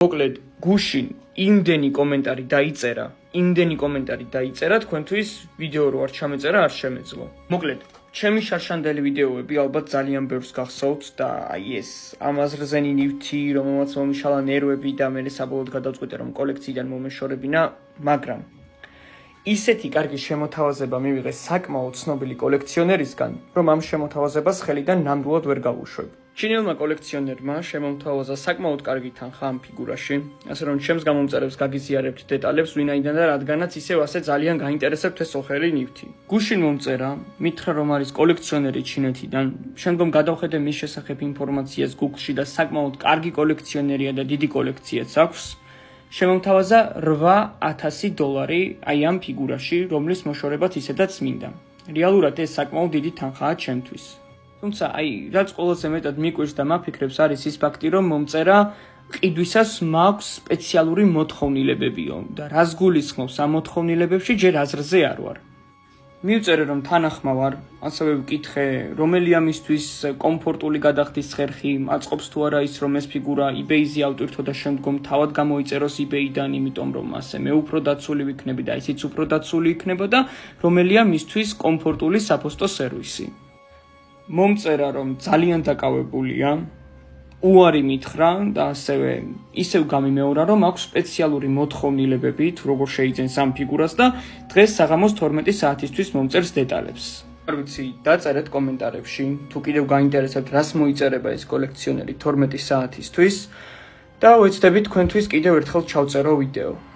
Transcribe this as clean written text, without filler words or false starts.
მოკლედ გუშინ იმდენი კომენტარი დაიწერა თქვენთვის ვიდეო რო არ ჩამეწერა არ შემეძლო. მოკლედ ჩემი შარშანდელი ვიდეოები ალბათ ძალიან ბევრს გახსოვთ და აი ეს ამაზრზენი ნივთი რომელმაც მომიშალა ნერვები და მე საბოლოოდ გადავწყვიტე რომ კოლექციიდან მომეშორებინა, მაგრამ ისეთი კარგი შემოთავაზება მივიღეს საკმაოდ ცნობილი კოლექციონერისგან, რომ ამ შემოთავაზებას ხელიდან ნამდვილად ვერ გავუშვებ. ჩინელმა კოლექციონერმა შემომთავაზა საკმაოდ კარგი თანხა ამ ფიგურაში, ასე რომ ჩემს გამომწერებს გაგიზიარებთ დეტალებს, ვინაიდან და რადგანაც ისევ ასე ძალიან გაინტერესებთ ეს ოხელი ნივთი. გუშინ მომწერა, მითხრა რომ არის კოლექციონერი ჩინეთიდან, შემდგომ გადავხედე მის შესახებ ინფორმაციას Google-ში და საკმაოდ კარგი კოლექციონერია და დიდი კოლექციაც აქვს. შემომთავაზა $8,000 აი ამ ფიგურაში, რომლის მოშორებაც ისედაც მინდა. რეალურად ეს საკმაოდ დიდი თანხაა ჩემთვის. თუმცა აი რაც ყველაზე მეტად მიკვირს და მაფიქრებს არის ის ფაქტი, რომ მომწერა ყიდვისას მაქვს სპეციალური მოთხოვნილებებიო და რას გულისხმობს ამ მოთხოვნილებებში ჯერ აზრზე არ ვარ. მივწერე რომ თანახმა ვარ, ასევე ვკითხე რომელია მისთვის კომფორტული გადახდის ხერხი, აწყობს თუ არა ის რომ ეს ფიგურა eBay-ზე ავტვირთო და შემდგომ თავად გამოიწეროს eBay-დან, იმიტომ რომ ასე მე უფრო დაცული ვიქნები და ისიც უფრო დაცული იქნება და რომელია მისთვის კომფორტული საფოსტო სერვისი. მომწერა რომ ძალიან დაკავებულია, უარი მითხრა და ასევე ისევ გამიმეორა რომ აქვს სპეციალური მოთხოვნილებები თუ როგორ შეიძენს ამ ფიგურას და დღეს საღამოს 12 საათისთვის მომწერს დეტალებს. არ ვიცი, დაწერეთ კომენტარებში, თუ კიდევ გაინტერესებთ რას მოიწერება ეს კოლექციონერი 12 საათისთვის და ვეცდები თქვენთვის კიდევ ერთხელ ჩავწერო ვიდეო.